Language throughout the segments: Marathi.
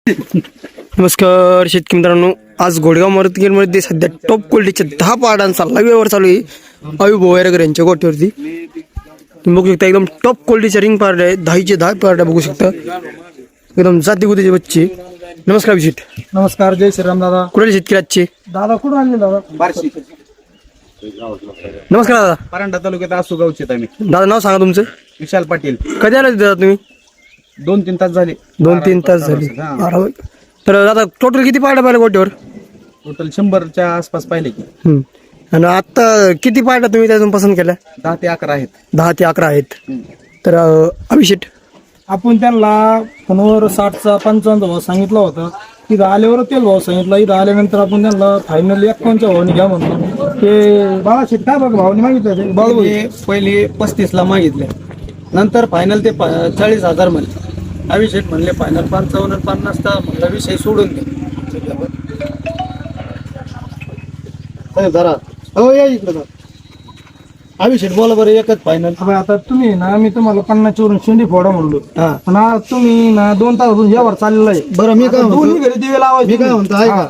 नमस्कार शेतकरी मित्रांनो, आज घोडगाव मारुतीमध्ये सध्या टॉप क्वालिटीच्या 10 पारडांचा लाईव्ह चालू आहे. अयुब वैरागर यांच्या गोठ्यावरती तुम्ही बघू शकता. एकदम टॉप क्वालिटीचे रिंग पारडे आहे. 10चे 10 पारड्या बघू शकता. एकदम जातीगुतीचे बच्चे. नमस्कार अभिजित. नमस्कार. जय श्रीराम दादा. कुठले शेतकरी आजचे दादा कुठून आणले दादा? बार्शी नमस्कार दादा. परांडा तालुक्यात आसुगावचे आम्ही. दादा नाव सांगा तुमचं. विशाल पाटील. कधी आले दादा तुम्ही? 2-3 तास झाले. 2-3 तास झाले. तर दादा टोटल किती पारड्या पाहिल्या गोठ्यावर? टोटल 100च्या आसपास पाहिले की. आणि आता किती पारड्या तुम्ही त्यातून पसंत केल्या? 10 ते 11 आहेत. 10 ते 11 आहेत. तर अभिषेक आपण त्यांना फोनवर 60चा 55 भाव सांगितला होता. इथं आल्यावर तेल भाव सांगितला. इथं आल्यानंतर आपण त्यांना फायनल 51च्या भावाने घ्या म्हणतो. ते बाळाशेठ काय बघ भावाने मागितलं ते बाळू पहिले 35ला मागितले, नंतर फायनल ते 40,000 म्हणले. अभिषेक म्हणले फायनल 55-50 म्हणलं विषय सोडून दे. जरा हो या इकडे अभिषेक बोला बरं. एकच फायनल. आता तुम्ही ना मी तुम्हाला 50 वरून शेंडी फोडा म्हणलो. पण आज तुम्ही ना 2 तासातून यावर चाललेला आहे. बरं मी काय दोन्ही घरी दिवे लावायचे. मी काय म्हणतो ऐका,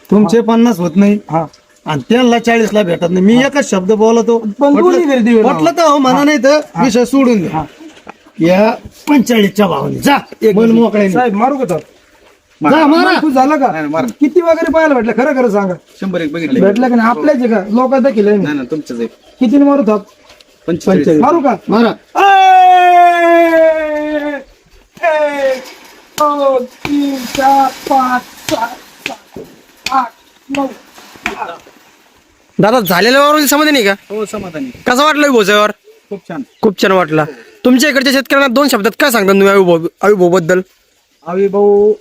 तुमचे 50 होत नाही आणि त्यांना 40ला भेटत नाही. मी एकच शब्द बोलतो, पण दोन्ही घरी दिवे म्हटलं तर हो म्हणा, नाही तर विषय सोडून द्या. या 45च्या भावाने जा. मन मोकळे साहेब मारू का? जा मारा. तू झालं का? किती वगैरे पाहायला भेटलं? खरं खरं सांगा. 100 बघितले. भेटलं का नाही? आपल्याच आहे का? लोक देखील आहे. नाही तुमचंच आहे. किती मारू थाप? 45 मारू का? मारा. 1 2 3 4 5 6 7 8 9. दादा झालेल्या वावर समाधानी नाही का? हो समाधानी. कसं वाटलं भोजावर? खूप छान. खूप छान वाटला. तुमच्या इकडच्या शेतकऱ्यांना 2 शब्दात काय सांगता तुम्ही अयुभाऊ बद्दल? अविभाऊ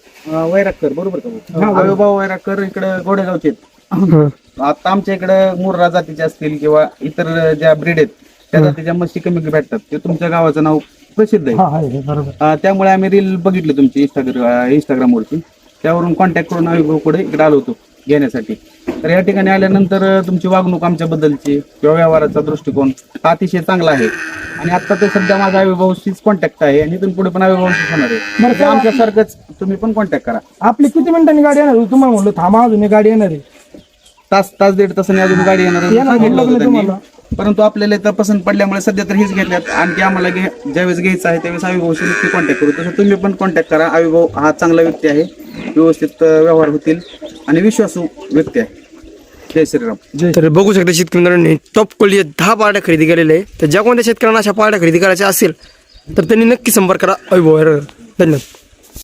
वैरागकर बरोबर का? अविभाऊ वैरागकर इकडे गोडेगावचे आहेत. आता आमच्या इकडे मुर्रा जातीचे असतील किंवा इतर ज्या ब्रीड आहेत त्या जातीच्या म्हशी कमी भेटतात. ते तुमच्या गावाचं नाव प्रसिद्ध आहे. त्यामुळे आम्ही रील बघितली तुमची इंस्टाग्रामवरती. त्यावरून कॉन्टॅक्ट करून अविभाऊकडे इकडे आलो होतो घेण्यासाठी. तर या ठिकाणी आल्यानंतर तुमची वागणूक आमच्या बद्दलची किंवा व्यवहाराचा दृष्टिकोन हा अतिशय चांगला आहे. आणि आता तर सध्या माझा अविभाऊशीच कॉन्टॅक्ट आहे आणि इथून पुढे पण अविभाऊशीच होणार आहे. तर आमच्यासारखंच तुम्ही पण कॉन्टॅक्ट करा. आपली किती मिनिटांनी गाडी येणार? तुम्हाला म्हणलं थांबा, अजून एक गाडी येणार आहे. तास 1.5 तासांनी अजून गाडी येणार आहे सांगितलं होतं त्यांनी. तुम्हाला. परंतु आपल्याला इथं पसंत पडल्यामुळे सध्या तर हीच घेतल्यात. आणखी आम्हाला ज्यावेळेस घ्यायचं आहे त्यावेळेस अविभाऊशी नक्की कॉन्टॅक्ट करू. तसं तुम्ही पण कॉन्टॅक्ट करा. अविभाऊ हा चांगला व्यक्ती आहे. व्यवस्थित व्यवहार होतील आणि विश्वासू व्यक्ती आहे. जय श्रीराम. तर बघू शकता शेतकरी मित्रांनी टॉप क्वालिटी 10 पारड्या खरेदी केलेल्या आहे. तर ज्या कोणत्या शेतकऱ्यांना अशा पारड्या खरेदी करायच्या असेल तर त्यांनी नक्की संपर्क करा अयुभाऊ. धन्यवाद.